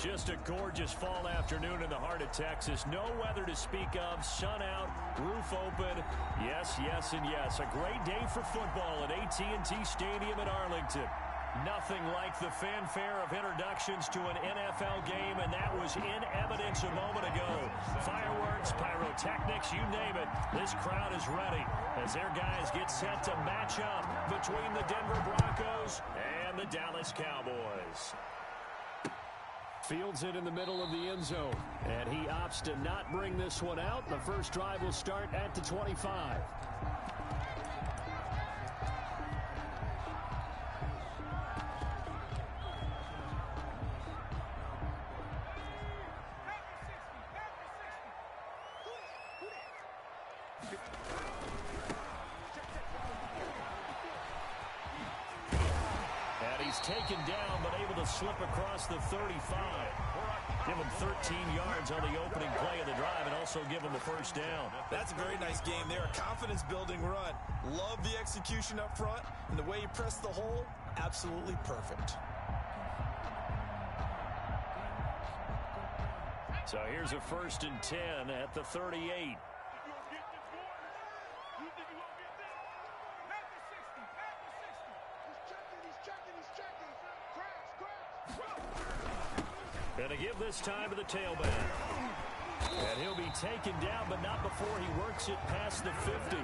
Just a gorgeous fall afternoon in the heart of Texas. No weather to speak of. Sun out, roof open. Yes, yes, and yes. A great day for football at AT&T Stadium in Arlington. Nothing like the fanfare of introductions to an NFL game, and that was in evidence a moment ago. Fireworks, pyrotechnics, you name it. This crowd is ready as their guys get set to match up between the Denver Broncos and the Dallas Cowboys. Fields it in the middle of the end zone, and he opts to not bring this one out. The first drive will start at the 25. And he's taken down, but able to slip across the 35. Give him 13 yards on the opening play of the drive and also give him a first down. That's a very nice game there. A confidence-building run. Love the execution up front, and the way he pressed the hole, absolutely perfect. So here's a 1st and 10 at the 38. And to give this time to the tailback. And he'll be taken down, but not before he works it past the 50.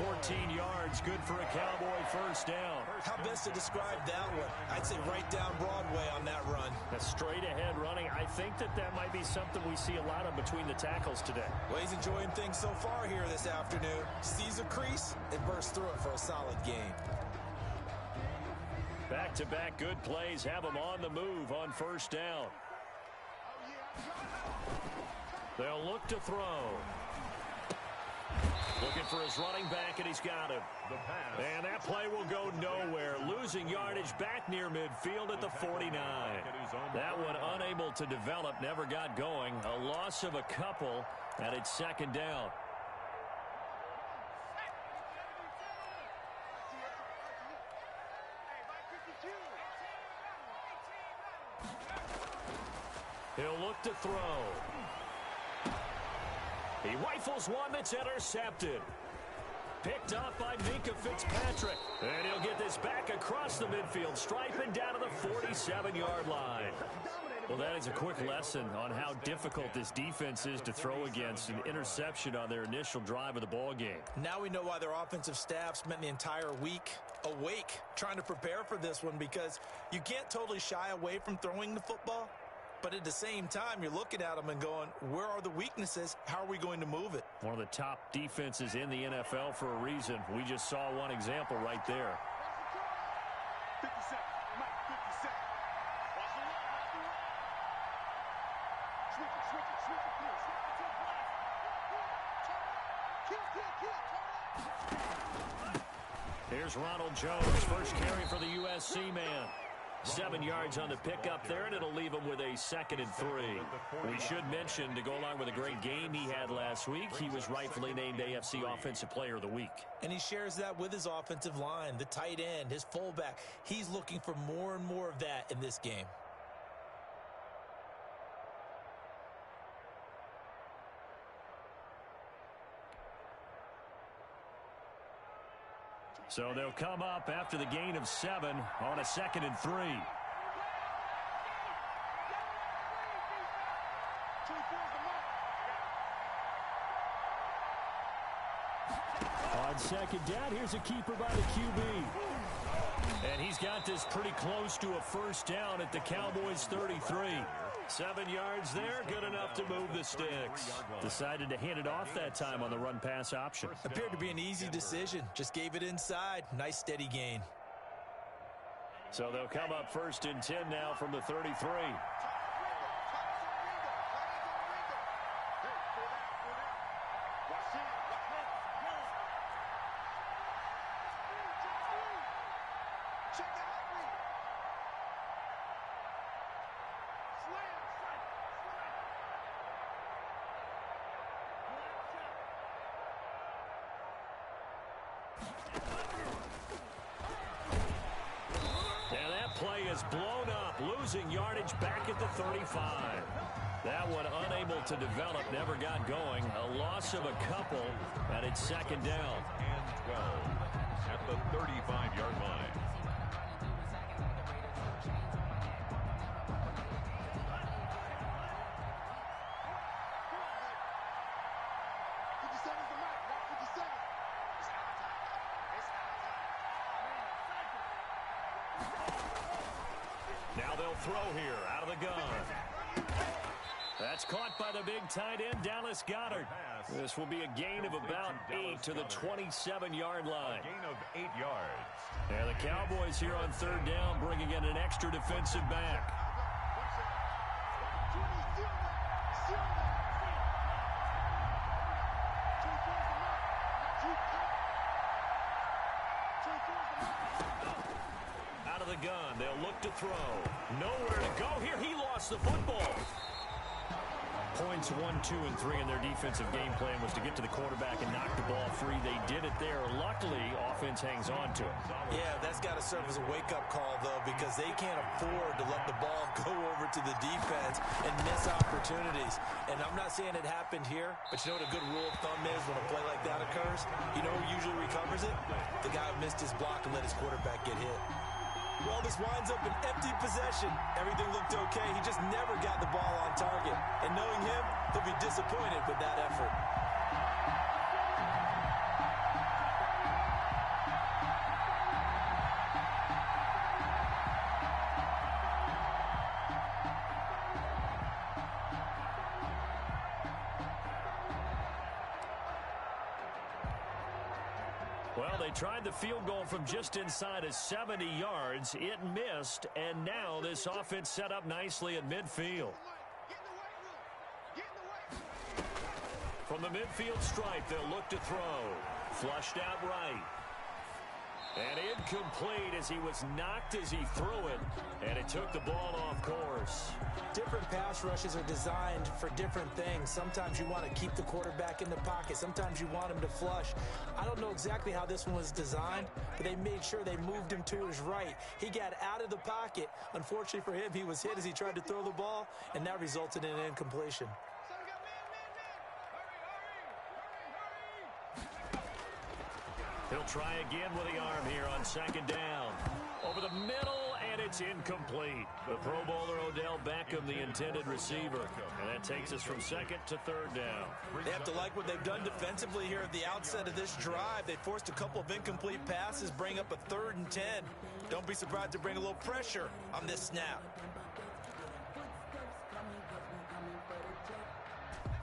14 yards, good for a Cowboy first down. How best to describe that one? I'd say right down Broadway on that run. A straight ahead running. I think that might be something we see a lot of between the tackles today. Well, he's enjoying things so far here this afternoon. Sees a crease and bursts through it for a solid game. Back-to-back good plays have him on the move on first down. They'll look to throw. Looking for his running back, and he's got him. And that play will go nowhere. Losing yardage back near midfield at the 49. That one unable to develop, never got going. A loss of a couple, and it's second down. He'll look to throw. He rifles one that's intercepted. Picked up by Minka Fitzpatrick. And he'll get this back across the midfield stripe and down to the 47-yard line. Well, that is a quick lesson on how difficult this defense is to throw against. An interception on their initial drive of the ball game. Now we know why their offensive staff spent the entire week awake trying to prepare for this one, because you can't totally shy away from throwing the football. But at the same time, you're looking at them and going, where are the weaknesses? How are we going to move it? One of the top defenses in the NFL for a reason. We just saw one example right there. 50 seconds. Mike, 50 seconds. Switch it. Here's Ronald Jones, first carry for the USC man. 7 yards on the pickup there, and it'll leave him with a 2nd and 3. We should mention, to go along with a great game he had last week, he was rightfully named AFC Offensive Player of the Week. And he shares that with his offensive line, the tight end, his fullback. He's looking for more and more of that in this game. So they'll come up after the gain of 7 on a 2nd and 3. On second down, here's a keeper by the QB. And he's got this pretty close to a first down at the Cowboys' 33. 7 yards there, good enough to move the sticks. Decided to hand it off that time on the run-pass option. Appeared to be an easy decision. Just gave it inside. Nice steady gain. So they'll come up 1st and 10 now from the 33. is blown up, losing yardage back at the 35. That one unable to develop, never got going. A loss of a couple, and it's second down. And 12 at the 35-yard line. Now they'll throw here out of the gun. That's caught by the big tight end, Dallas Goedert. This will be a gain of about 8 to the 27-yard line. A gain of 8 yards. And the Cowboys here on third down, bringing in an extra defensive back. Out of the gun, they'll look to throw. Nowhere to go here. He lost the football. Points 1, 2, and 3 in their defensive game plan was to get to the quarterback and knock the ball free. They did it there. Luckily, offense hangs on to it. Yeah, that's got to serve as a wake-up call, though, because they can't afford to let the ball go over to the defense and miss opportunities. And I'm not saying it happened here, but you know what a good rule of thumb is when a play like that occurs? You know who usually recovers it? The guy who missed his block and let his quarterback get hit. Well, this winds up an empty possession. Everything looked okay. He just never got the ball on target. And knowing him, he'll be disappointed with that effort. Well, they tried the field goal from just inside of 70 yards. It missed, and now this offense set up nicely at midfield. From the midfield stripe, they'll look to throw. Flushed out right. And incomplete as he was knocked as he threw it, and it took the ball off course. Different pass rushes are designed for different things. Sometimes you want to keep the quarterback in the pocket. Sometimes you want him to flush. I don't know exactly how this one was designed, but they made sure they moved him to his right. He got out of the pocket. Unfortunately for him, he was hit as he tried to throw the ball, and that resulted in an incompletion. He'll try again with the arm here on second down. Over the middle, and it's incomplete. The Pro Bowler Odell Beckham, the intended receiver. And that takes us from second to third down. They have to like what they've done defensively here at the outset of this drive. They forced a couple of incomplete passes, bring up a 3rd and 10. Don't be surprised to bring a little pressure on this snap.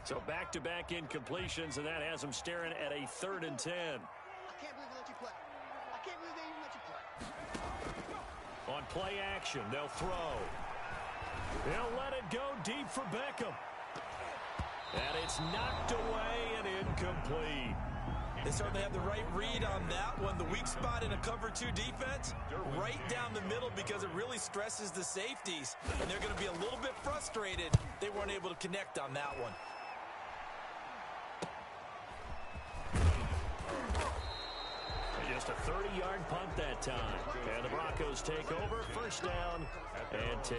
So back-to-back incompletions, and that has them staring at a 3rd and 10. I can't believe they let you play. I can't believe they even let you play. On play action, they'll throw. They'll let it go deep for Beckham. And it's knocked away and incomplete. They certainly have the right read on that one. The weak spot in a cover 2 defense, right down the middle because it really stresses the safeties. And they're going to be a little bit frustrated they weren't able to connect on that one. Just a 30-yard punt that time. And the Broncos take over. First down and 10.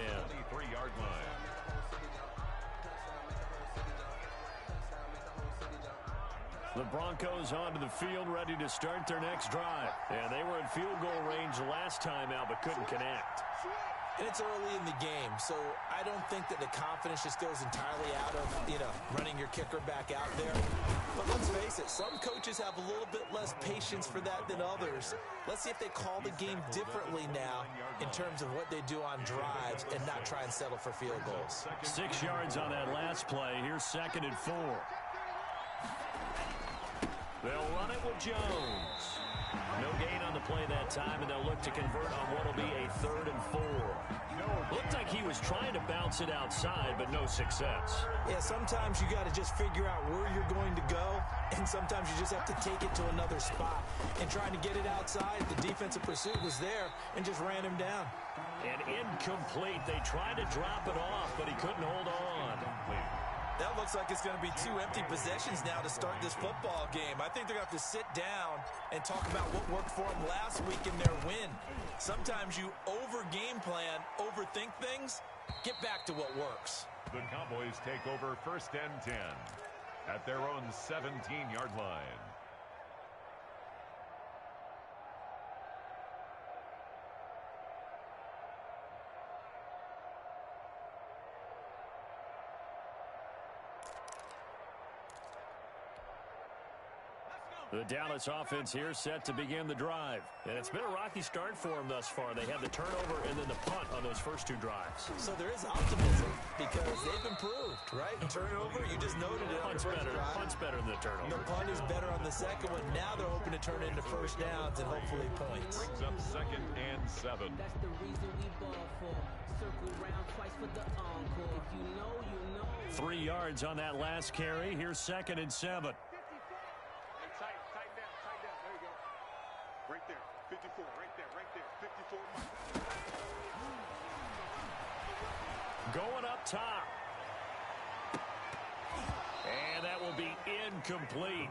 23-yard line. The Broncos onto the field, ready to start their next drive. And they were in field goal range last time out, but couldn't connect. And it's early in the game, so I don't think that the confidence just goes entirely out of, running your kicker back out there. But let's face it, some coaches have a little bit less patience for that than others. Let's see if they call the game differently now in terms of what they do on drives and not try and settle for field goals. 6 yards on that last play. Here's 2nd and 4. They'll run it with Jones. No gain on the play that time, and they'll look to convert on what will be a 3rd and 4. Looked like he was trying to bounce it outside, but no success. Yeah, sometimes you got to just figure out where you're going to go, and sometimes you just have to take it to another spot. And trying to get it outside, the defensive pursuit was there and just ran him down. And incomplete. They tried to drop it off, but he couldn't hold on. That looks like it's going to be 2 empty possessions now to start this football game. I think they're going to have to sit down and talk about what worked for them last week in their win. Sometimes you over-game plan, overthink things. Get back to what works. The Cowboys take over 1st and 10 at their own 17-yard line. The Dallas offense here set to begin the drive. And it's been a rocky start for them thus far. They had the turnover and then the punt on those first 2 drives. So there is optimism because they've improved, right? Turnover, you just noted it. Punt's better than the turnover. The punt is better on the second one. Now they're hoping to turn it into first downs and hopefully points. Brings up 2nd and 7. That's the reason we ball for. Circle round twice for the encore. If you know, you know. 3 yards on that last carry. Here's 2nd and 7. Right there, 54, right there, 54. Going up top. And that will be incomplete.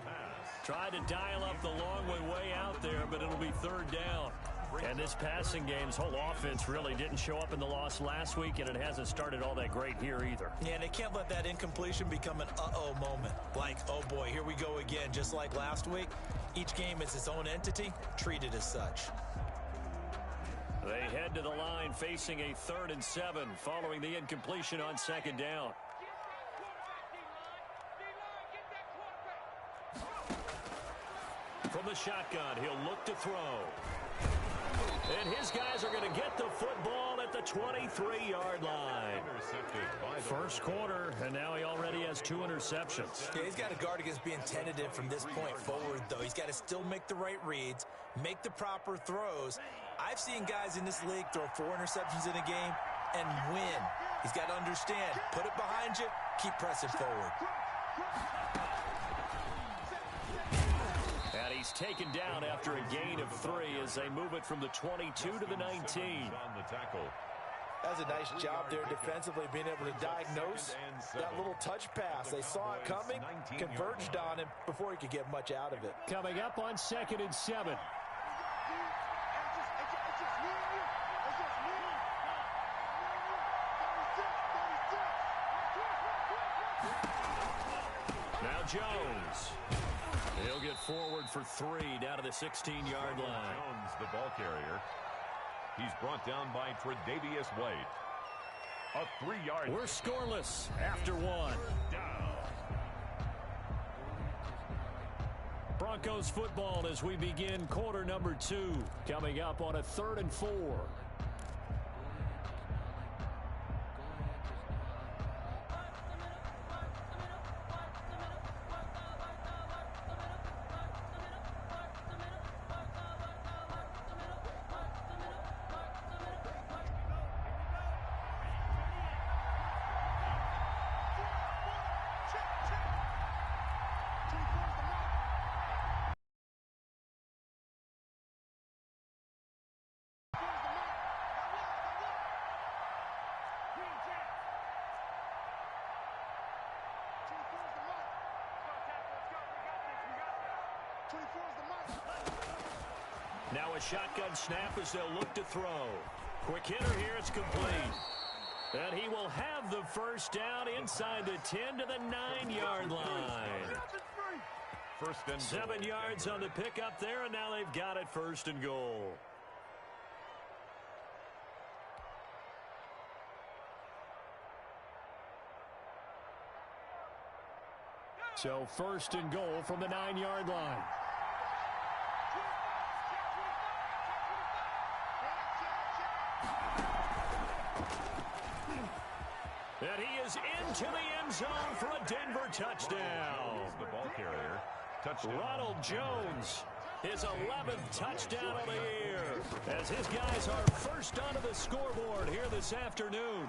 Tried to dial up the long way out there, but it'll be 3rd down. And this passing game's whole offense really didn't show up in the loss last week, and it hasn't started all that great here either. Yeah, and they can't let that incompletion become an uh-oh moment. Like, oh boy, here we go again, just like last week. Each game is its own entity, treated as such. They head to the line facing a 3rd and 7 following the incompletion on 2nd down. From the shotgun, he'll look to throw. And his guys are going to get the football at the 23-yard line. First quarter, and now he already has 2 interceptions. Yeah, he's got to guard against being tentative from this point forward, though. He's got to still make the right reads, make the proper throws. I've seen guys in this league throw 4 interceptions in a game and win. He's got to understand, put it behind you, keep pressing forward. And he's taken down after a gain of 3 as they move it from the 22 to the 19. On the tackle. That's a nice job there defensively, being able to diagnose that little touch pass. They saw it coming, converged on him before he could get much out of it. Coming up on 2nd and 7. Now Jones. He'll get forward for 3 down to the 16-yard line. Jones, the ball carrier. He's brought down by Tre'Davious White. A 3-yard. We're scoreless after 1. Down. Broncos football as we begin quarter number 2. Coming up on a 3rd and 4. Now a shotgun snap as they'll look to throw. Quick hitter here, it's complete. And he will have the first down inside the 10 to the 9-yard line. 7 yards on the pickup there, and now they've got it 1st and goal. So 1st and goal from the 9-yard line. And he is into the end zone for a Denver touchdown. The ball carrier. Touchdown. Ronald Jones, his 11th touchdown of the year, as his guys are first onto the scoreboard here this afternoon.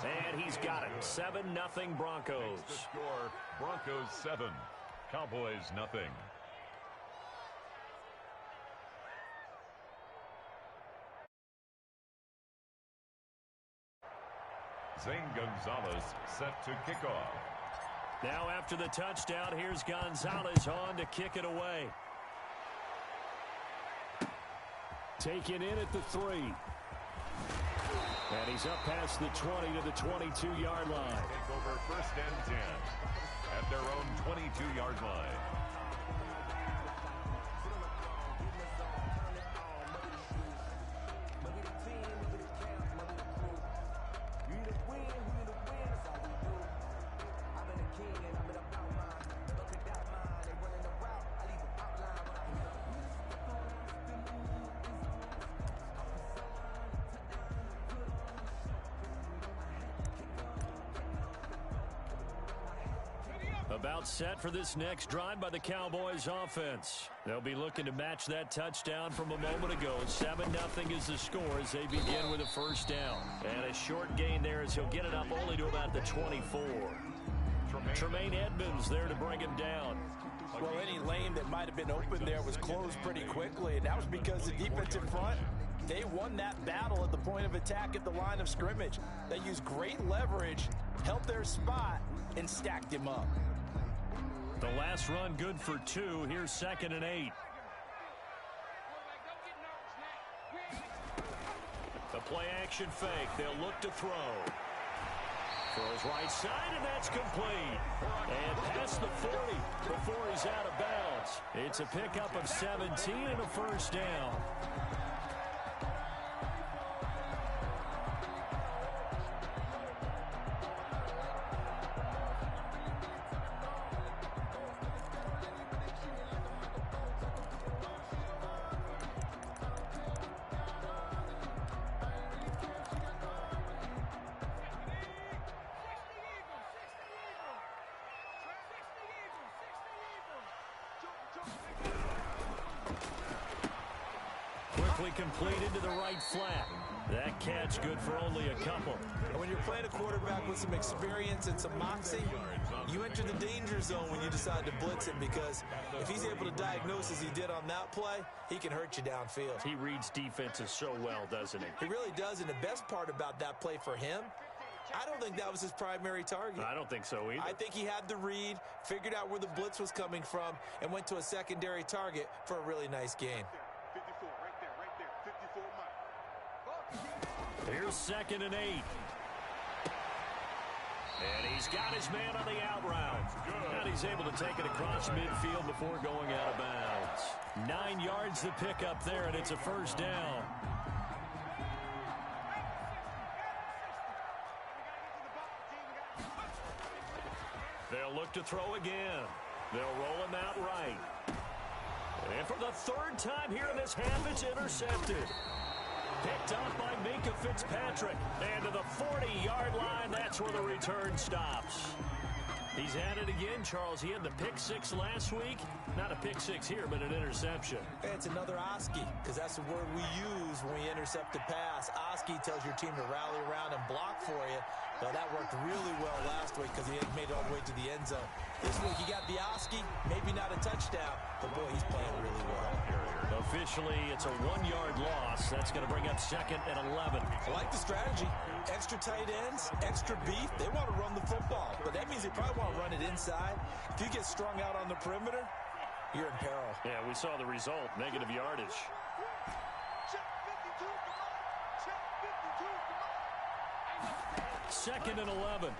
And he's got it. 7-0 Broncos. The score, Broncos 7, Cowboys nothing. Zane Gonzalez set to kick off. Now after the touchdown, here's Gonzalez on to kick it away. Taken in at the 3. And he's up past the 20 to the 22-yard line. Take over first and 10 at their own 22-yard line. About set for this next drive by the Cowboys offense. They'll be looking to match that touchdown from a moment ago. 7-0 is the score as they begin with a first down. And a short gain there as he'll get it up only to about the 24. Tremaine Edmonds there to bring him down. Well, any lane that might have been open there was closed pretty quickly, and that was because the defensive front, they won that battle at the point of attack at the line of scrimmage. They used great leverage, held their spot, and stacked him up. The last run good for 2. Here's 2nd and 8. The play action fake. They'll look to throw. Throws right side, and that's complete. And past the 40 before he's out of bounds. It's a pickup of 17 and a first down. Quickly completed to the right flat. That catch good for only a couple. And when you're playing a quarterback with some experience and some moxie, you enter the danger zone when you decide to blitz him, because if he's able to diagnose as he did on that play, he can hurt you downfield. He reads defenses so well, doesn't he? He really does, and the best part about that play for him, I don't think that was his primary target. I don't think so either. I think he had the read, figured out where the blitz was coming from, and went to a secondary target for a really nice gain. 54, right there, 54 Mike. Here's 2nd and 8. And he's got his man on the out route. And he's able to take it across midfield before going out of bounds. 9 yards to pick up there, and it's a first down. They'll look to throw again. They'll roll him out right. And for the 3rd time here in this half, it's intercepted. Picked up by Minkah Fitzpatrick. And to the 40-yard line, that's where the return stops. He's at it again, Charles. He had the pick 6 last week. Not a pick 6 here, but an interception. Hey, it's another Oski, because that's the word we use when we intercept a pass. Oski tells your team to rally around and block for you. Well, that worked really well last week because he had made it all the way to the end zone. This week he got the Oski, maybe not a touchdown, but boy, he's playing really well. Officially, it's a 1-yard loss. That's going to bring up 2nd and 11. I like the strategy. Extra tight ends, extra beef. They want to run the football, but that means they probably want to run it inside. If you get strung out on the perimeter, you're in peril. Yeah, we saw the result, negative yardage. Check 52, come on. Check 52, come on. 2nd and 11.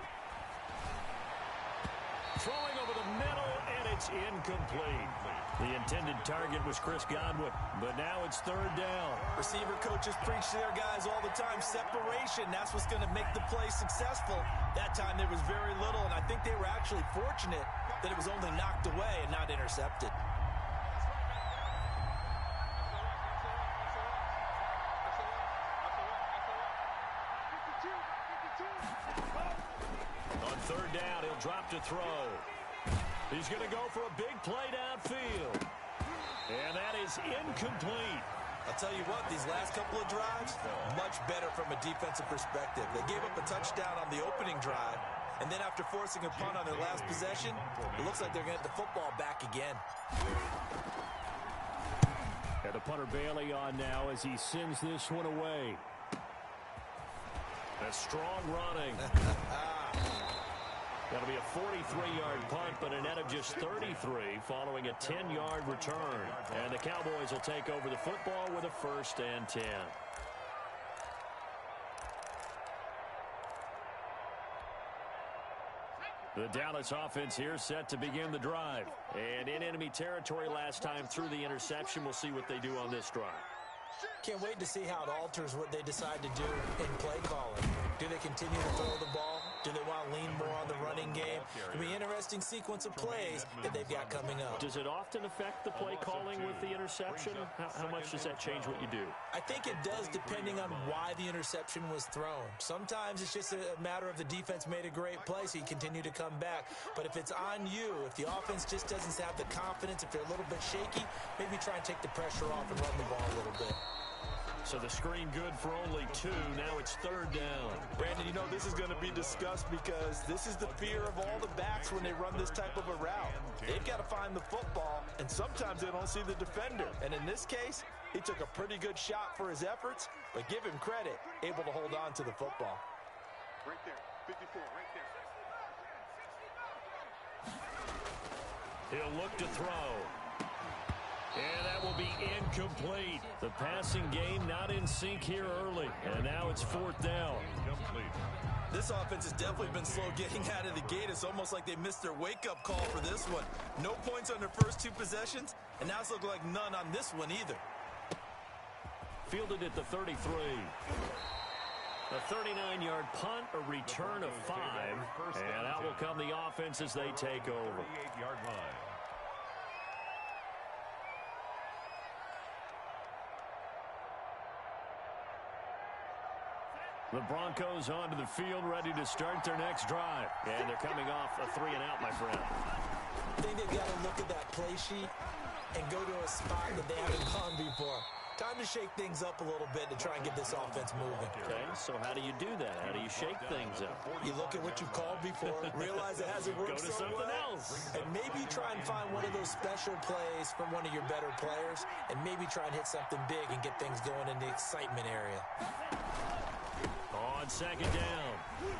Throwing over the middle, and it's incomplete. The intended target was Chris Godwin, but now it's 3rd down. Receiver coaches preach to their guys all the time. Separation, that's what's going to make the play successful. That time there was very little, and I think they were actually fortunate that it was only knocked away and not intercepted. On 3rd down, he'll drop to throw. He's going to go for a big play downfield. And that is incomplete. I'll tell you what, these last couple of drives, much better from a defensive perspective. They gave up a touchdown on the opening drive, and then after forcing a punt on their last possession, it looks like they're going to get the football back again. And the punter Bailey on now as he sends this one away. A strong running. That'll be a 43-yard punt, but a net of just 33 following a 10-yard return. And the Cowboys will take over the football with a 1st and 10. The Dallas offense here set to begin the drive. And in enemy territory last time through the interception. We'll see what they do on this drive. Can't wait to see how it alters what they decide to do in play calling. Do they continue to throw the ball? Do they want to lean more on the running game? It'll be an interesting sequence of plays that they've got coming up. Does it often affect the play calling with the interception? How much does that change what you do? I think it does, depending on why the interception was thrown. Sometimes it's just a matter of the defense made a great play, so you continue to come back. But if it's on you, if the offense just doesn't have the confidence, if they're a little bit shaky, maybe try and take the pressure off and run the ball a little bit. So the screen good for only 2. Now it's 3rd down. Brandon, you know this is going to be discussed because this is the fear of all the backs when they run this type of a route. They've got to find the football, and sometimes they don't see the defender. And in this case, he took a pretty good shot for his efforts, but give him credit, able to hold on to the football. Right there, 54, right there. He'll look to throw. And that will be incomplete. The passing game not in sync here early. And now it's 4th down. This offense has definitely been slow getting out of the gate. It's almost like they missed their wake-up call for this one. No points on their first 2 possessions, and now it's looking like none on this one either. Fielded at the 33. A 39-yard punt, a return of 5. And out will come the offense as they take over. 38-yard line. The Broncos onto the field, ready to start their next drive. And they're coming off a 3-and-out, my friend. I think they've got to look at that play sheet and go to a spot that they haven't gone before. Time to shake things up a little bit to try and get this offense moving. Okay, so how do you do that? How do you shake things up? You look at what you've called before, realize it hasn't worked Go to so something well, else. and maybe try and find one of those special plays from one of your better players, and maybe try and hit something big and get things going in the excitement area. On 2nd down,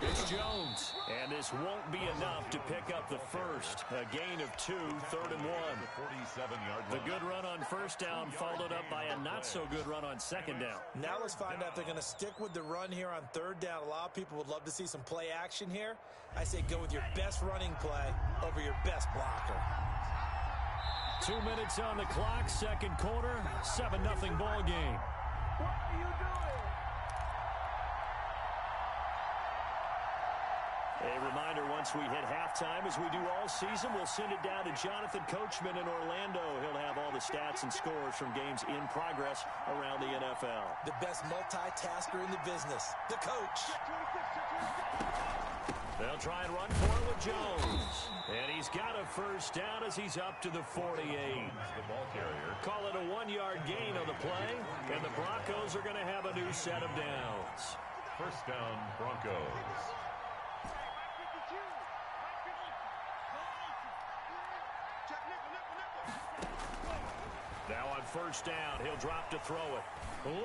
it's Jones. And this won't be enough to pick up the first. A gain of 2, 3rd and 1. 47-yard The good run on 1st down followed up by a not-so-good run on 2nd down. Now let's find out if they're going to stick with the run here on 3rd down. A lot of people would love to see some play action here. I say go with your best running play over your best blocker. 2 minutes on the clock, 2nd quarter, 7-0 ball game. What are you doing? A reminder, once we hit halftime, as we do all season, we'll send it down to Jonathan Coachman in Orlando. He'll have all the stats and scores from games in progress around the NFL. The best multitasker in the business, the coach. They'll try and run for it with Jones. And he's got a 1st down as he's up to the 48. The ball carrier. Call it a 1-yard gain on the play, and the Broncos are going to have a new set of downs. 1st down, Broncos. Now on 1st down, he'll drop to throw it.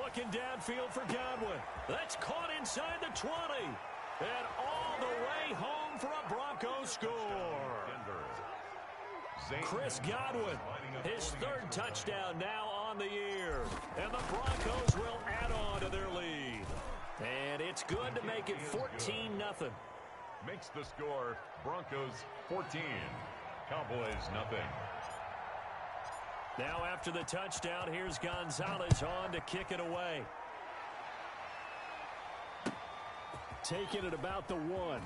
Looking downfield for Godwin. That's caught inside the 20. And all the way home for a Broncos score. Chris Godwin, his 3rd touchdown now on the year. And the Broncos will add on to their lead. And it's good to make it 14-0. Makes the score Broncos 14. Cowboys nothing. Now after the touchdown, here's Gonzalez on to kick it away. Taking it about the 1.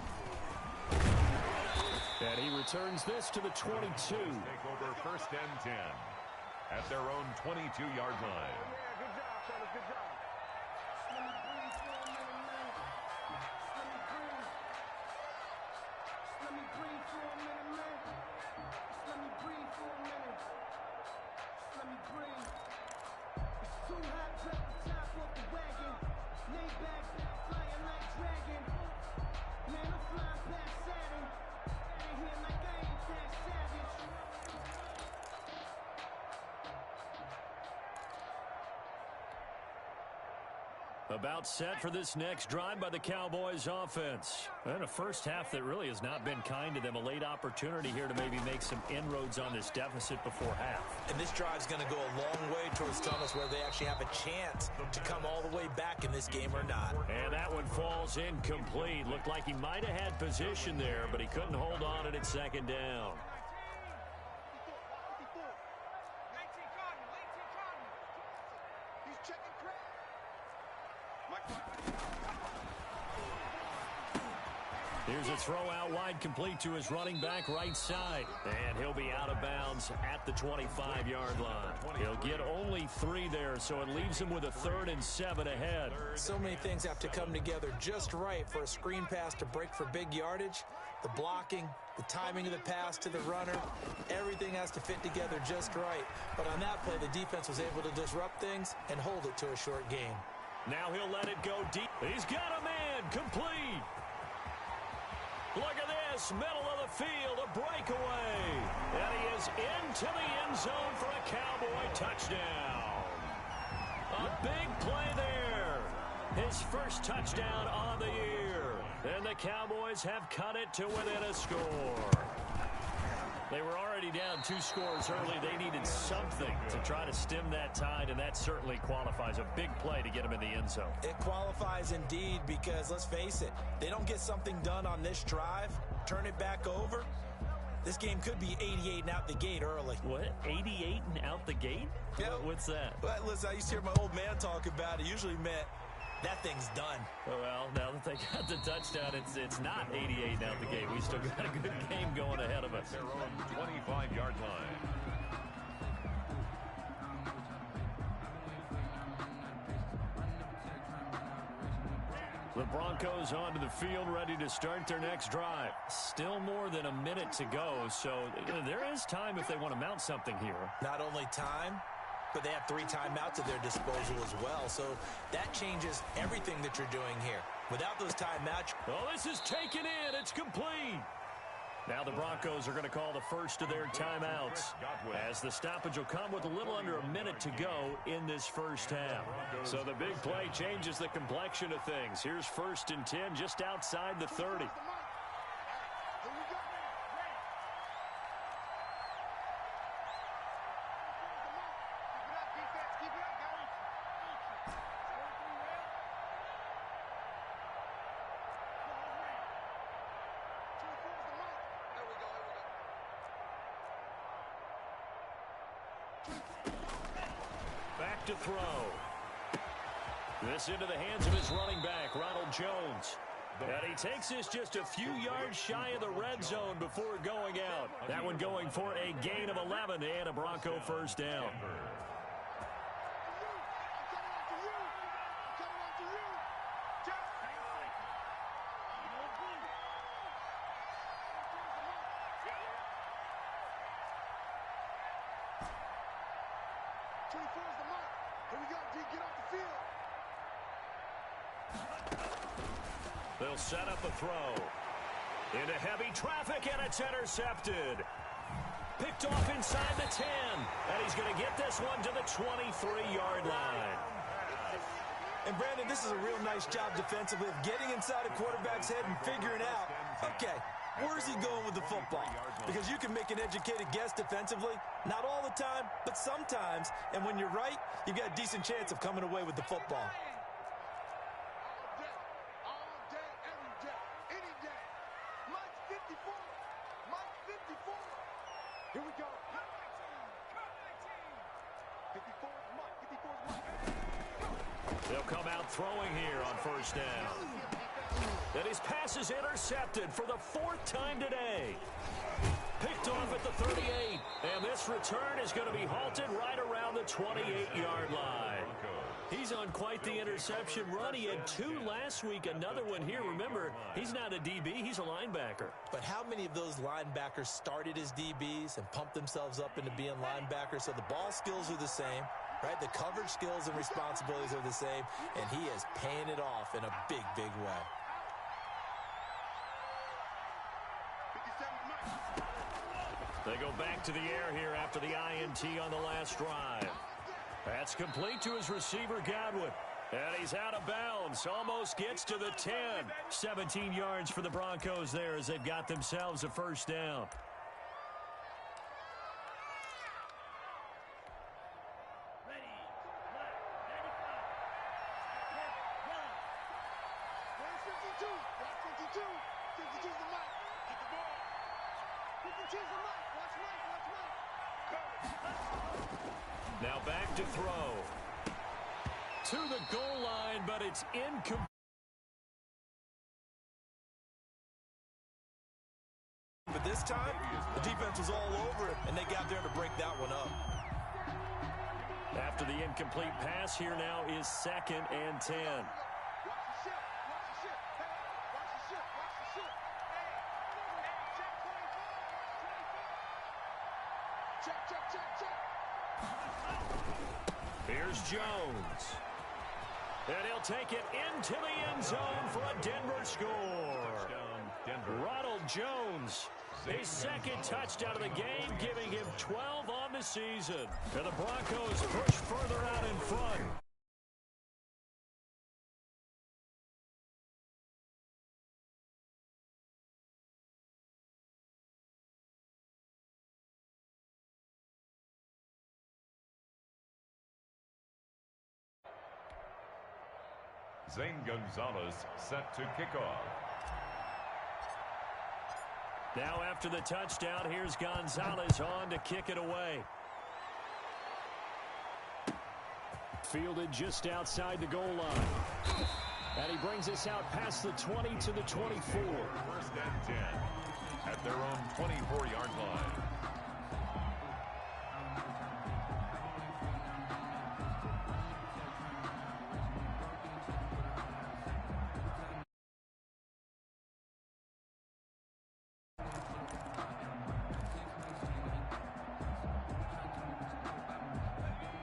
And he returns this to the 22. Take over 1st and 10 at their own 22-yard line. Yeah, good job, fellas, good job. Let me breathe for a minute, man. Let me breathe. Let me breathe for a minute, man. Let me breathe for a minute. Let me breathe. It's too hot, drop the top off the wagon. Lay back, flying like dragon. Man, I'm flying past Saturn. Out of here like I ain't that savage. About set for this next drive by the Cowboys offense. And a first half that really has not been kind to them. A late opportunity here to maybe make some inroads on this deficit before half. And this drive's going to go a long way towards telling us whether they actually have a chance to come all the way back in this game or not. And that one falls incomplete. Looked like he might have had position there, but he couldn't hold on at second down. Here's a throw out wide, complete to his running back right side. And he'll be out of bounds at the 25-yard line. He'll get only 3 there, so it leaves him with a 3rd and 7 ahead. So many things have to come together just right for a screen pass to break for big yardage. The blocking, the timing of the pass to the runner, everything has to fit together just right. But on that play, the defense was able to disrupt things and hold it to a short game. Now he'll let it go deep. He's got a man, complete. Look at this, middle of the field, a breakaway. And he is into the end zone for a Cowboy touchdown. A big play there. His first touchdown on the year. And the Cowboys have cut it to within a score. They were already down 2 scores early. They needed something to try to stem that tide, and that certainly qualifies. A big play to get them in the end zone. It qualifies indeed because, let's face it, they don't get something done on this drive, turn it back over, this game could be 88 and out the gate early. What? 88 and out the gate? Yeah. What's that? Well, listen, I used to hear my old man talk about it. Usually meant that thing's done. Well, now that they got the touchdown, it's not 88 out the gate. We still got a good game going ahead of us. Their own 25-yard line. The Broncos onto the field, ready to start their next drive. Still more than a minute to go, so there is time if they want to mount something here. Not only time, but they have 3 timeouts at their disposal as well. So that changes everything that you're doing here. Without those timeouts. Oh, this is taken in. It's complete. Now the Broncos are going to call the first of their timeouts, as the stoppage will come with a little under a minute to go in this first half. So the big play changes the complexion of things. Here's 1st and 10 just outside the 30. Back to throw. This into the hands of his running back, Ronald Jones. And he takes this just a few yards shy of the red zone before going out. That one going for a gain of 11 and a Bronco first down. They'll set up a throw. Into heavy traffic, and it's intercepted. Picked off inside the 10. And he's going to get this one to the 23-yard line. And, Brandon, this is a real nice job defensively of getting inside a quarterback's head and figuring out, okay, where's he going with the football? Because you can make an educated guess defensively. Not all the time, but sometimes. And when you're right, you've got a decent chance of coming away with the football. Here we go. They'll come out throwing here on first down. And his pass is intercepted for the 4th time today. Picked off at the 38. And this return is going to be halted right around the 28-yard line. He's on quite the interception run. He had 2 last week, another one here. Remember, he's not a DB, he's a linebacker. But how many of those linebackers started as DBs and pumped themselves up into being linebackers? So the ball skills are the same, right? The coverage skills and responsibilities are the same, and he is paying it off in a big, big way. They go back to the air here after the INT on the last drive. That's complete to his receiver, Godwin. And he's out of bounds. Almost gets to the 10. 17 yards for the Broncos there as they've got themselves a first down. Now back to throw. To the goal line, but it's incomplete. But this time, the defense was all over it, and they got there to break that one up. After the incomplete pass, here now is 2nd and 10. Here's Jones. And he'll take it into the end zone for a Denver score. Ronald Jones, his 2nd touchdown of the game, giving him 12 on the season. And the Broncos push further out in front. Zane Gonzalez set to kick off. Now after the touchdown, here's Gonzalez on to kick it away. Fielded just outside the goal line. And he brings us out past the 20 to the 24. 1st and 10 at their own 24-yard line.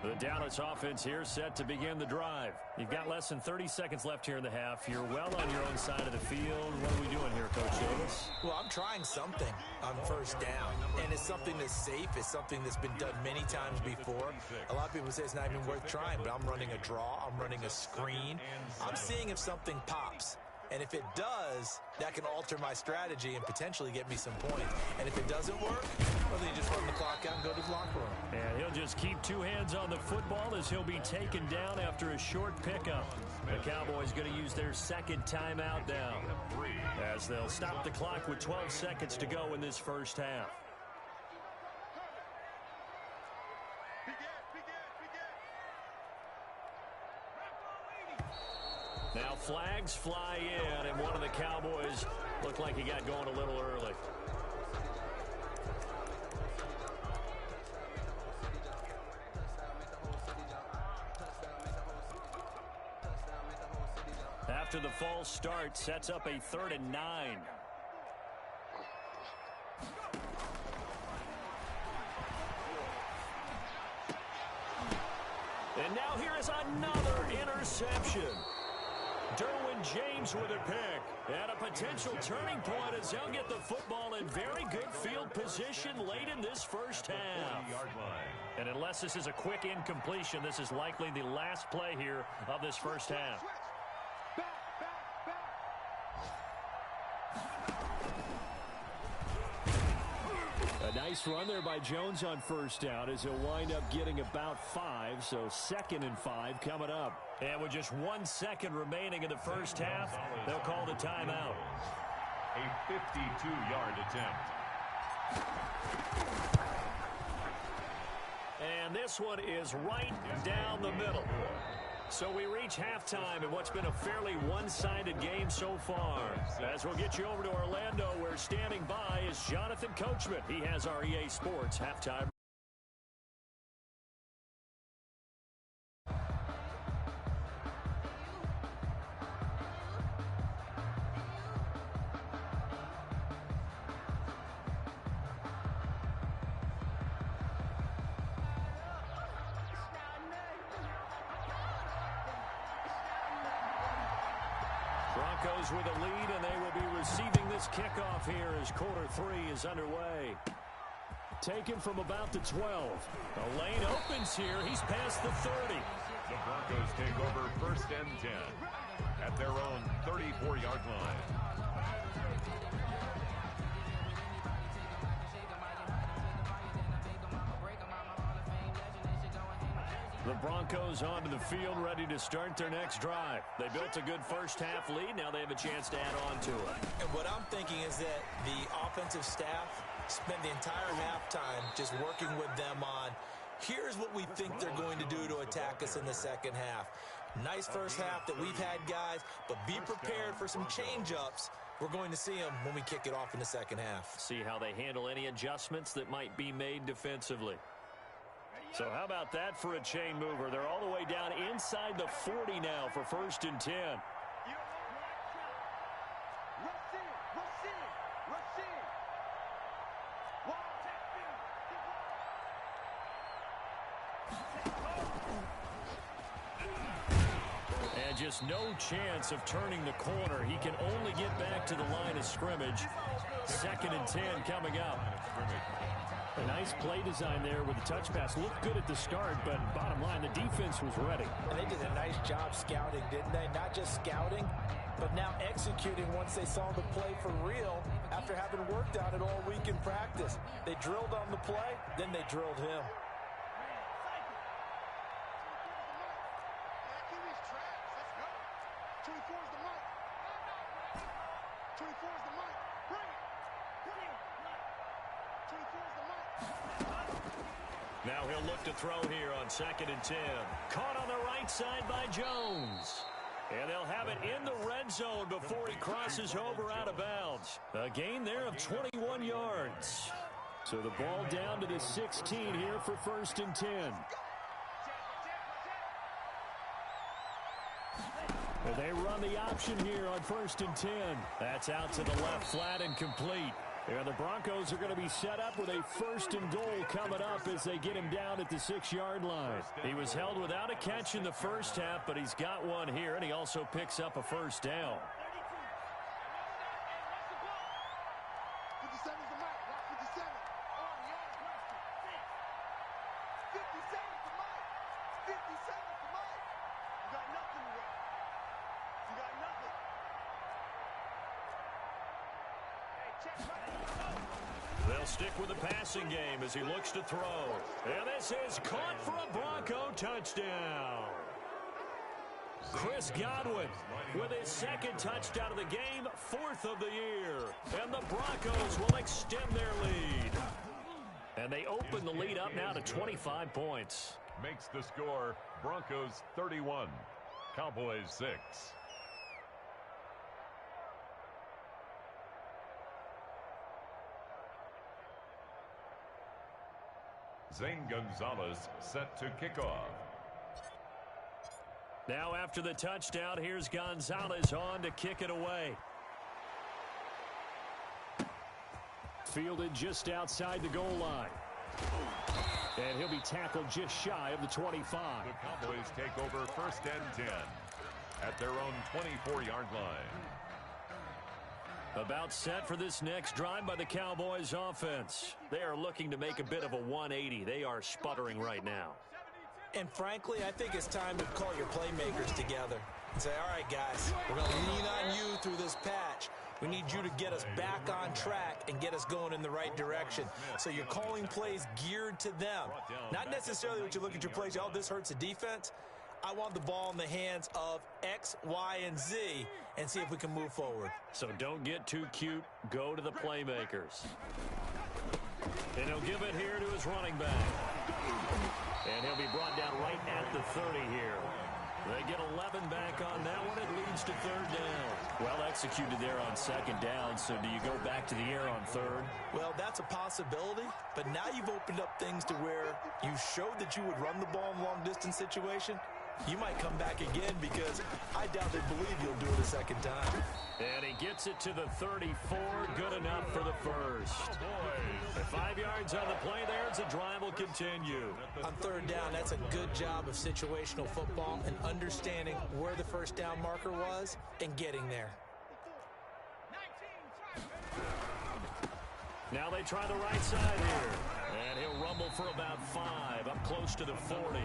The Dallas offense here set to begin the drive. You've got less than 30 seconds left here in the half. You're well on your own side of the field. What are we doing here, Coach Davis? Well, I'm trying something on first down, and it's something that's safe. It's something that's been done many times before. A lot of people say it's not even worth trying, but I'm running a draw. I'm running a screen. I'm seeing if something pops. And if it does, that can alter my strategy and potentially get me some points. And if it doesn't work, well, then you just run the clock out and go to the locker room. And he'll just keep 2 hands on the football as he'll be taken down after a short pickup. The Cowboys going to use their 2nd timeout now as they'll stop the clock with 12 seconds to go in this first half. Now flags fly in, and one of the Cowboys looked like he got going a little early. After the false start, sets up a 3rd and 9. And now here is another interception. Derwin James with a pick. And a potential turning point as they'll get the football in very good field position late in this first half. And unless this is a quick incompletion, this is likely the last play here of this first half. A nice run there by Jones on first down as he'll wind up getting about 5, so 2nd and 5 coming up. And with just 1 second remaining in the first half, they'll call the timeout. A 52-yard attempt. And this one is right down the middle. So we reach halftime in what's been a fairly one-sided game so far. As we'll get you over to Orlando, where standing by is Jonathan Coachman. He has our EA Sports halftime. Broncos with a lead, and they will be receiving this kickoff here as quarter 3 is underway. Taken from about the 12. The lane opens here. He's past the 30. The Broncos take over 1st and 10 at their own 34-yard line. The Broncos onto the field, ready to start their next drive. They built a good first-half lead. Now they have a chance to add on to it. And what I'm thinking is that the offensive staff spent the entire halftime just working with them on, here's what we think they're going to do to attack us in the second half. Nice first half that we've had, guys, but be prepared for some change-ups. We're going to see them when we kick it off in the second half. See how they handle any adjustments that might be made defensively. So how about that for a chain mover? They're all the way down inside the 40 now for 1st and 10. And just no chance of turning the corner. He can only get back to the line of scrimmage. 2nd and 10 coming up. A nice play design there with the touch pass. Looked good at the start, but bottom line, the defense was ready. And they did a nice job scouting, didn't they? Not just scouting, but now executing once they saw the play for real after having worked on it all week in practice. They drilled on the play, then they drilled him. Now he'll look to throw here on 2nd and 10. Caught on the right side by Jones. And they'll have it in the red zone before he crosses over out of bounds. A gain there of 21 yards. So the ball down to the 16 here for 1st and 10. And they run the option here on 1st and 10. That's out to the left, flat and complete. And the Broncos are going to be set up with a 1st and goal coming up as they get him down at the 6-yard line. He was held without a catch in the first half, but he's got one here, and he also picks up a 1st down. They'll stick with the passing game as he looks to throw. And this is caught for a Bronco touchdown. Chris Godwin with his 2nd touchdown of the game, 4th of the year. And the Broncos will extend their lead. And they open the lead up now to 25 points. Makes the score Broncos 31, Cowboys 6. Zane Gonzalez set to kick off. Now after the touchdown, here's Gonzalez on to kick it away. Fielded just outside the goal line. And he'll be tackled just shy of the 25. The Cowboys take over 1st and 10 at their own 24-yard line. About set for this next drive by the Cowboys offense. They are looking to make a bit of a 180. They are sputtering right now. And frankly, I think it's time to call your playmakers together and say, all right, guys, we're going to lean on you through this patch. We need you to get us back on track and get us going in the right direction. So you're calling plays geared to them. Not necessarily what you look at your plays, oh, this hurts the defense. I want the ball in the hands of X, Y, and Z and see if we can move forward. So don't get too cute. Go to the playmakers. And he'll give it here to his running back. And he'll be brought down right at the 30 here. They get 11 back on that one. It leads to 3rd down. Well executed there on 2nd down. So do you go back to the air on 3rd? Well, that's a possibility. But now you've opened up things to where you showed that you would run the ball in long-distance situation. You might come back again because I doubt they believe you'll do it a 2nd time. And he gets it to the 34. Good enough for the 1st. 5 yards on the play there as the drive will continue. On 3rd down, that's a good job of situational football and understanding where the 1st down marker was and getting there. Now they try the right side here. And he'll rumble for about 5, up close to the 40.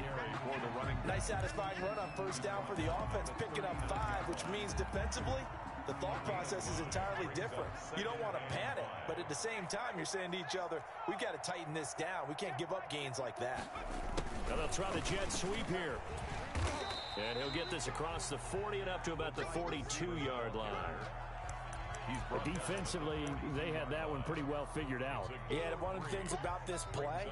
Nice satisfying run on first down for the offense, picking up 5, which means defensively, the thought process is entirely different. You don't want to panic, but at the same time, you're saying to each other, we've got to tighten this down. We can't give up gains like that. Now they'll try the jet sweep here. And he'll get this across the 40 and up to about the 42-yard line. Defensively, they had that one pretty well figured out. Yeah, and one of the things about this play,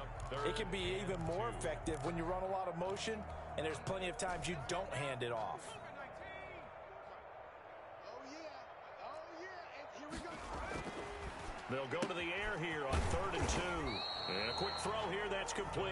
it can be even more effective when you run a lot of motion, and there's plenty of times you don't hand it off. They'll go to the air here on 3rd and 2. And a quick throw here, that's complete.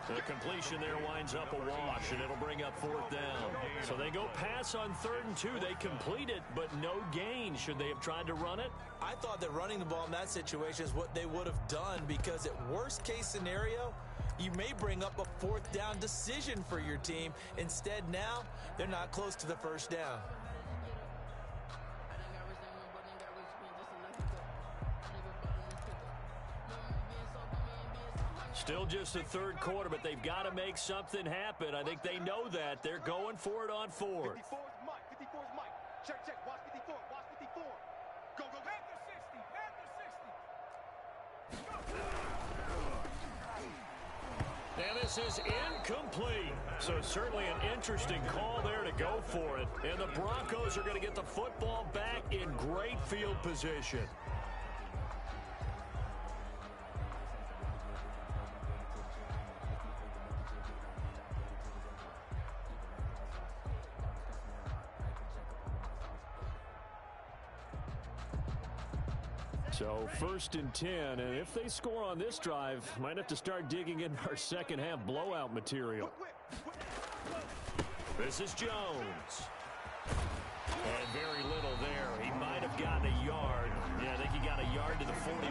The completion there winds up a wash, and it'll bring up 4th down. So they go pass on 3rd and 2. They complete it, but no gain. Should they have tried to run it? I thought that running the ball in that situation is what they would have done, because at worst case scenario, you may bring up a 4th down decision for your team. Instead, now, they're not close to the first down. Still just the 3rd quarter, but they've got to make something happen. I think they know that. They're going for it on 4th. 54 is Mike. 54 is Mike. Check, check. Watch 54. Watch 54. Go, go, go. Panther 60. Panther 60. And this is incomplete. So certainly an interesting call there to go for it. And the Broncos are going to get the football back in great field position. So 1st and 10, and if they score on this drive, might have to start digging in our second half blowout material. This is Jones. And very little there. He might have gotten a yard. Yeah, I think he got a yard to the 41.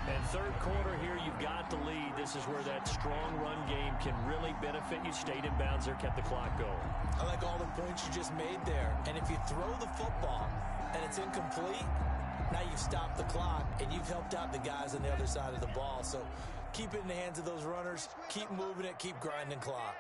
And 3rd quarter here, you've got the lead. This is where that strong run game can really benefit you. Stayed in bounds there, kept the clock going. I like all the points you just made there. And if you throw the football and it's incomplete, now you've stopped the clock, and you've helped out the guys on the other side of the ball. So keep it in the hands of those runners. Keep moving it. Keep grinding clock.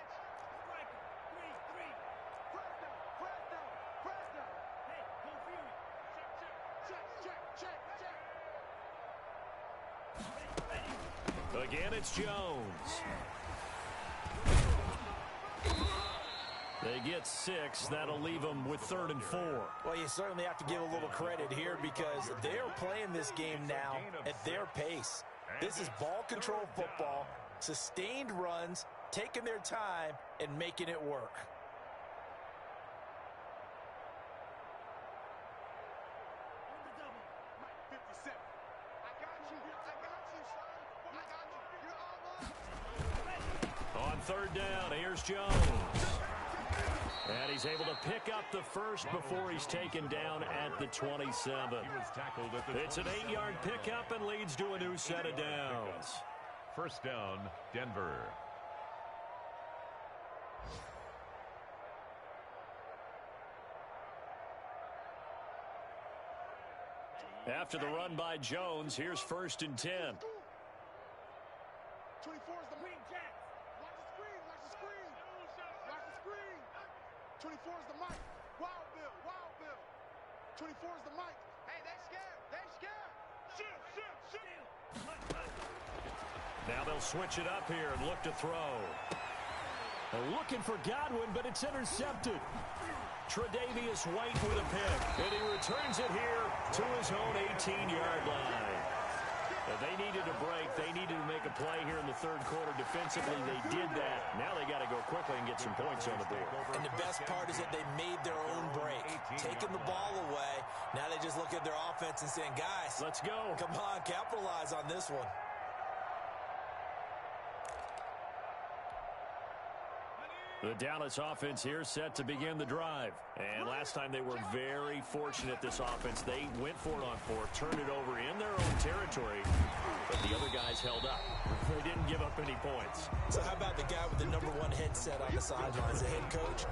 Again, it's Jones. They get 6. That'll leave them with 3rd and 4. Well, you certainly have to give a little credit here, because they're playing this game now at their pace. This is ball control football, sustained runs, taking their time, and making it work. On 3rd down, here's Jones. And he's able to pick up the first before he's taken down at the 27. It's an 8-yard pickup and leads to a new set of downs. 1st down, Denver. After the run by Jones, here's 1st and 10. 24 is the wing jack. Watch the screen. Watch the screen. Watch the screen. 24 is the mic. Wild Bill. Wild Bill. 24 is the mic. Hey, they scared. They scared. Shoot, shoot, shoot. Now they'll switch it up here and look to throw. They're looking for Godwin, but it's intercepted. Tre'Davious White with a pick, and he returns it here to his own 18-yard line. They needed a break. They needed to make a play here in the 3rd quarter. Defensively, they did that. Now they got to go quickly and get some points on the board. And the best part is that they made their own break, taking the ball away. Now they just look at their offense and saying, guys, let's go. Come on, capitalize on this one. The Dallas offense here set to begin the drive. And last time they were very fortunate, this offense. They went for it on 4th, turned it over in their own territory, but the other guys held up. They didn't give up any points. So how about the guy with the #1 headset on the sidelines, the head coach?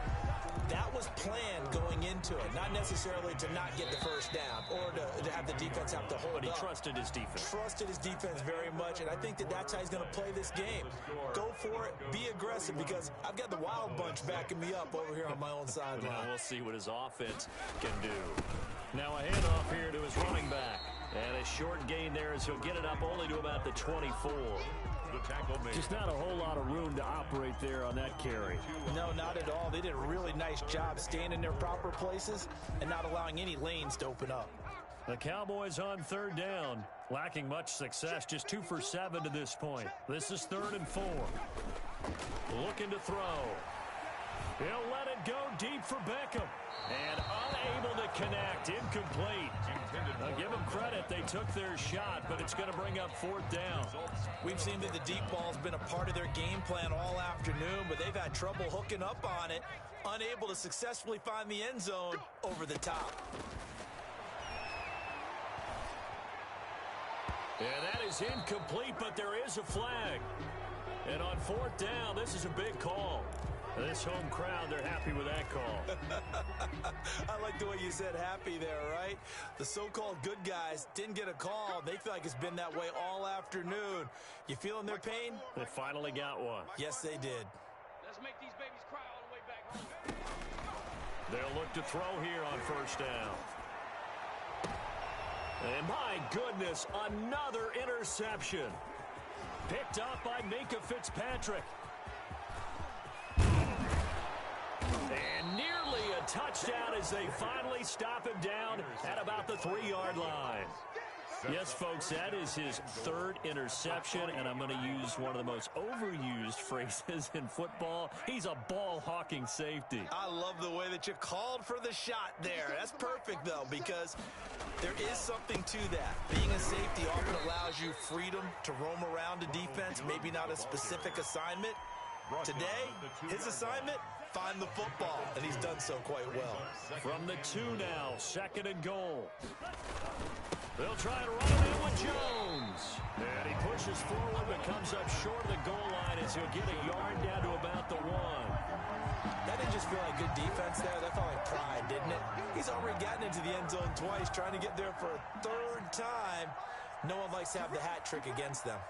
that was planned going into it, not necessarily to not get the first down or to have the defense have to hold up. But he trusted his defense. Trusted his defense very much, and I think that's how he's going to play this game. Go for it, be aggressive, because I've got the Wild Bunch backing me up over here on my own sideline. Well, we'll see what his offense can do. Now a handoff here to his running back. And a short gain there as he'll get it up only to about the 24. Just not a whole lot of room to operate there on that carry. No, not at all. They did a really nice job staying in their proper places and not allowing any lanes to open up. The Cowboys on third down, lacking much success, just 2 for 7 to this point. This is 3rd and 4. Looking to throw. He'll let it go deep for Beckham. And unable to connect, incomplete. Now give them credit, they took their shot, but it's going to bring up 4th down. We've seen that the deep ball's been a part of their game plan all afternoon, but they've had trouble hooking up on it, unable to successfully find the end zone over the top. And that is incomplete, but there is a flag. And on 4th down, this is a big call. This home crowd, they're happy with that call. I like the way you said happy there, right? The so-called good guys didn't get a call. They feel like it's been that way all afternoon. You feeling their pain? They finally got one. Yes, they did. Let's make these babies cry all the way back home. They'll look to throw here on 1st down. And my goodness, another interception. Picked up by Minkah Fitzpatrick. And nearly a touchdown as they finally stop him down at about the 3-yard line. Yes, folks, that is his 3rd interception, and I'm going to use one of the most overused phrases in football. He's a ball-hawking safety. I love the way that you called for the shot there. That's perfect, though, because there is something to that. Being a safety often allows you freedom to roam around a defense, maybe not a specific assignment. Today, his assignment, find the football, and he's done so quite well. From the 2 now, 2nd and goal. They'll try to run it in with Jones. And he pushes forward but comes up short of the goal line as he'll get a yard down to about the 1. That didn't just feel like good defense there. That felt like pride, didn't it? He's already gotten into the end zone twice, trying to get there for a 3rd time. No one likes to have the hat trick against them.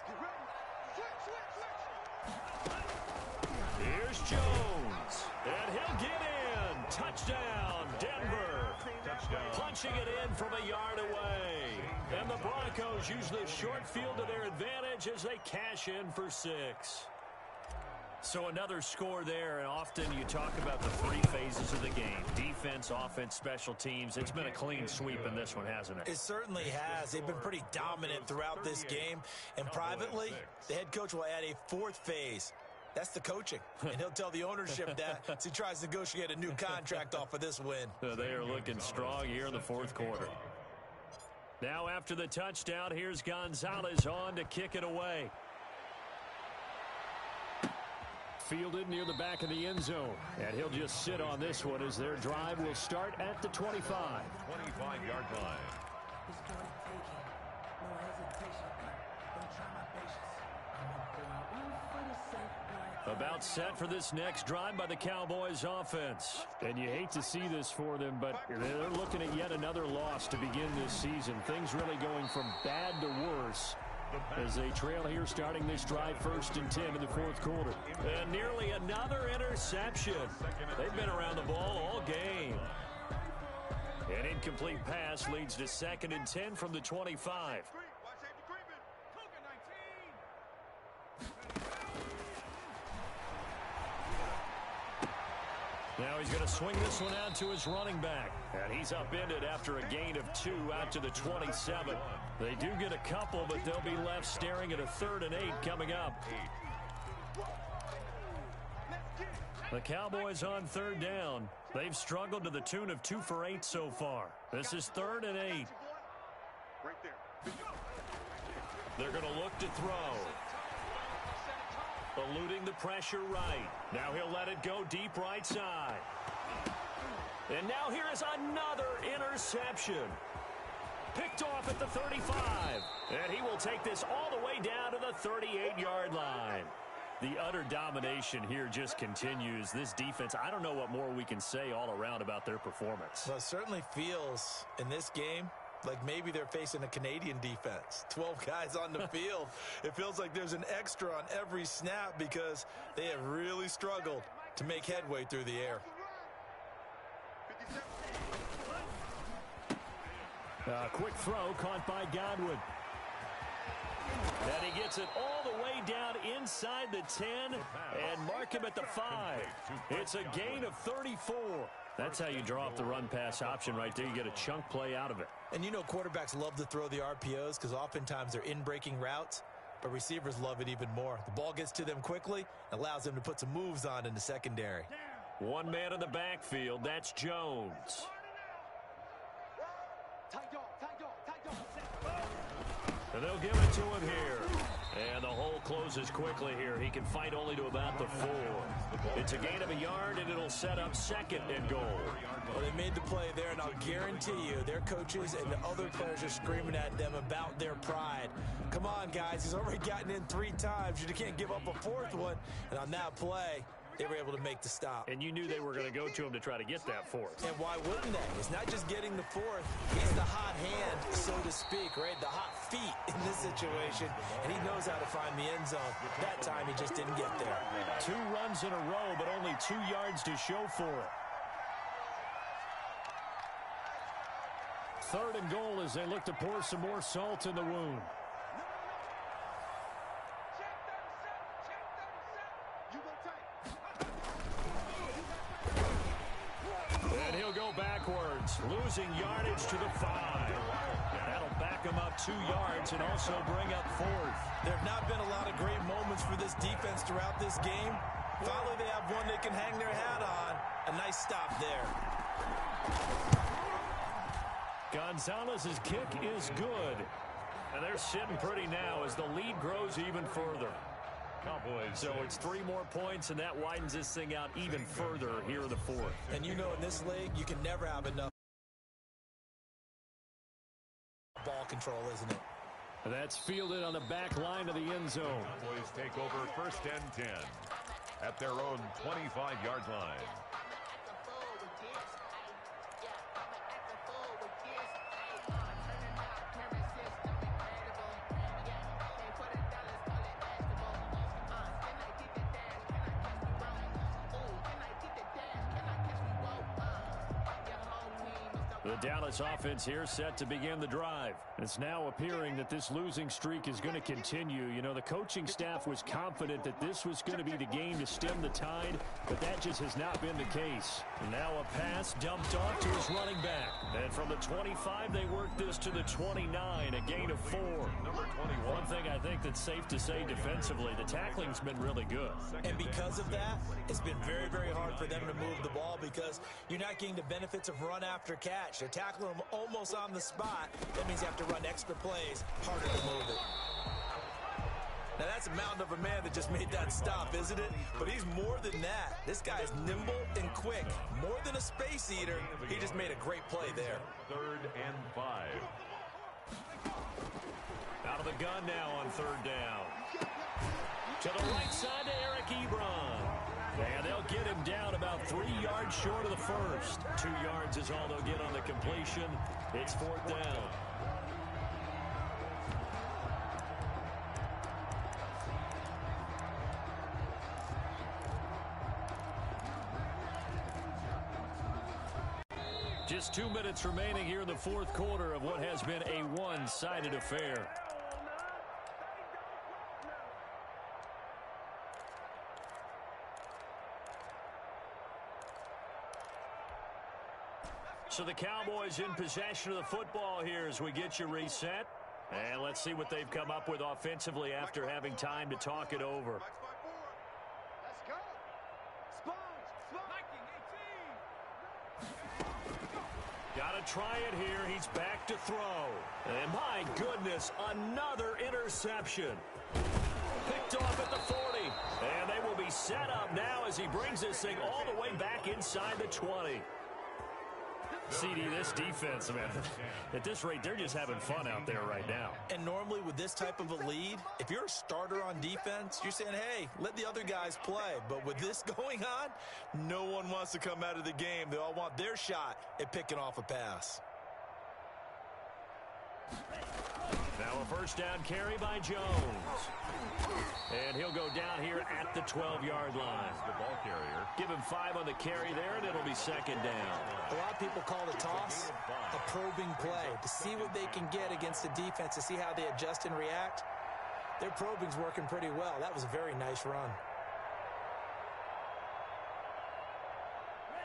Here's Jones. And he'll get in. Touchdown, Denver. Punching it in from a yard away. And the Broncos use the short field to their advantage as they cash in for 6. So another score there, and often you talk about the 3 phases of the game. Defense, offense, special teams. It's been a clean sweep in this one, hasn't it? It certainly has. They've been pretty dominant throughout this game. And privately, the head coach will add a 4th phase. That's the coaching. And he'll tell the ownership that as he tries to negotiate a new contract off of this win. They are looking strong here in the 4th quarter. Now after the touchdown, here's Gonzalez on to kick it away. Fielded near the back of the end zone. And he'll just sit on this one as their drive will start at the 25. 25-yard line. About set for this next drive by the Cowboys offense. And you hate to see this for them, but they're looking at yet another loss to begin this season. Things really going from bad to worse as they trail here starting this drive 1st and 10 in the 4th quarter. And nearly another interception. They've been around the ball all game. An incomplete pass leads to 2nd and 10 from the 25. Now he's going to swing this one out to his running back. And he's upended after a gain of 2 out to the 27. They do get a couple, but they'll be left staring at a 3rd and 8 coming up. The Cowboys on 3rd down. They've struggled to the tune of 2 for 8 so far. This is 3rd and 8. They're going to look to throw. Eluding the pressure right. Now he'll let it go deep right side. And now here is another interception. Picked off at the 35. And he will take this all the way down to the 38-yard line. The utter domination here just continues. This defense, I don't know what more we can say all around about their performance. Well, it certainly feels in this game like maybe they're facing a Canadian defense. 12 guys on the field. It feels like there's an extra on every snap because they have really struggled to make headway through the air. Quick throw caught by Godwin. And he gets it all the way down inside the 10 and mark him at the 5. It's a gain of 34. That's how you draw up the run-pass option right there. You get a chunk play out of it. And you know quarterbacks love to throw the RPOs because oftentimes they're in-breaking routes, but receivers love it even more. The ball gets to them quickly, allows them to put some moves on in the secondary. One man in the backfield, that's Jones. And they'll give it to him here. And the hole closes quickly here. He can fight only to about the 4. It's a gain of a yard, and it'll set up 2nd and goal. Well, they made the play there, and I'll guarantee you their coaches and the other players are screaming at them about their pride. Come on, guys. He's already gotten in 3 times. You can't give up a 4th one. And on that play, they were able to make the stop. And you knew they were going to go to him to try to get that 4th. And why wouldn't they? It's not just getting the 4th. He's the hot hand, so to speak, right? The hot feet in this situation. And he knows how to find the end zone. That time, he just didn't get there. 2 runs in a row, but only 2 yards to show for it. 3rd and goal as they look to pour some more salt in the wound. And he'll go backwards, losing yardage to the 5. That'll back him up 2 yards and also bring up 4th. There have not been a lot of great moments for this defense throughout this game. Finally, they have one they can hang their hat on. A nice stop there. Gonzalez's kick is good. And they're sitting pretty now as the lead grows even further. Cowboys. So it's 3 more points, and that widens this thing out even further here in the 4th. And you know in this league, you can never have enough ball control, isn't it? That's fielded on the back line of the end zone. Cowboys take over 1st and 10 at their own 25-yard line. The Dallas offense here set to begin the drive. It's now appearing that this losing streak is going to continue. You know, the coaching staff was confident that this was going to be the game to stem the tide, but that just has not been the case. And now a pass dumped off to his running back. And from the 25, they work this to the 29, a gain of 4. Number 21. One thing I think that's safe to say defensively, the tackling's been really good. And because of that, it's been very, very hard for them to move the ball because you're not getting the benefits of run after catch. They're tackling them almost on the spot. That means you have to run extra plays, harder to move it. Now that's a mountain of a man that just made that stop, isn't it? But he's more than that. This guy is nimble and quick. More than a space eater, he just made a great play there. 3rd and 5. Out of the gun now on 3rd down. To the right side to Eric Ebron. And they'll get him down about 3 yards short of the 1st. 2 yards is all they'll get on the completion. It's 4th down. Just 2 minutes remaining here in the 4th quarter of what has been a one-sided affair. So the Cowboys in possession of the football here as we get you reset. And let's see what they've come up with offensively after having time to talk it over. Let's go. Sponge. 19, 18. Got to try it here. He's back to throw. And my goodness, another interception. Picked off at the 40. And they will be set up now as he brings this thing all the way back inside the 20. CD, this defense, man, at this rate, they're just having fun out there right now. And normally with this type of a lead, if you're a starter on defense, you're saying, hey, let the other guys play. But with this going on, no one wants to come out of the game. They all want their shot at picking off a pass. Now a first down carry by Jones. And he'll go down here at the 12-yard line. The ball carrier. Give him 5 on the carry there, and it'll be second down. A lot of people call the toss a probing play to see what they can get against the defense, to see how they adjust and react. Their probing's working pretty well. That was a very nice run.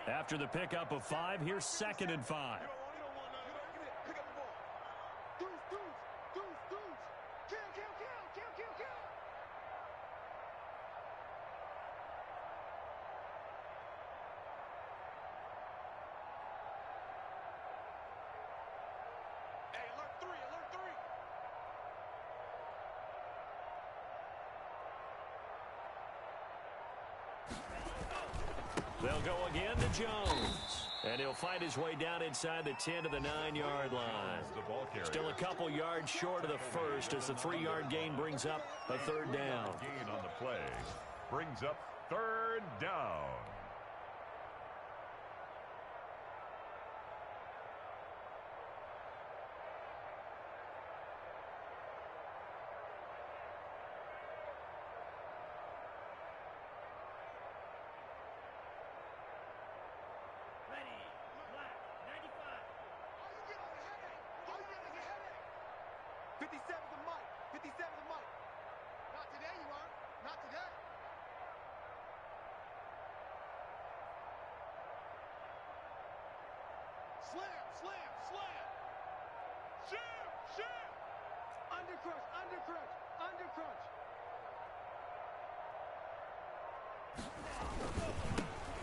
After the pickup of 5, here's 2nd and 5. They'll go again to Jones. And he'll find his way down inside the 10 to the 9-yard line. Still a couple yards short of the first as the 3-yard gain brings up a 3rd down. Gain on the play brings up 3rd down.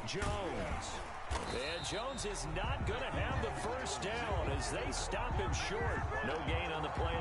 Jones. And Jones is not going to have the first down as they stop him short. No gain on the play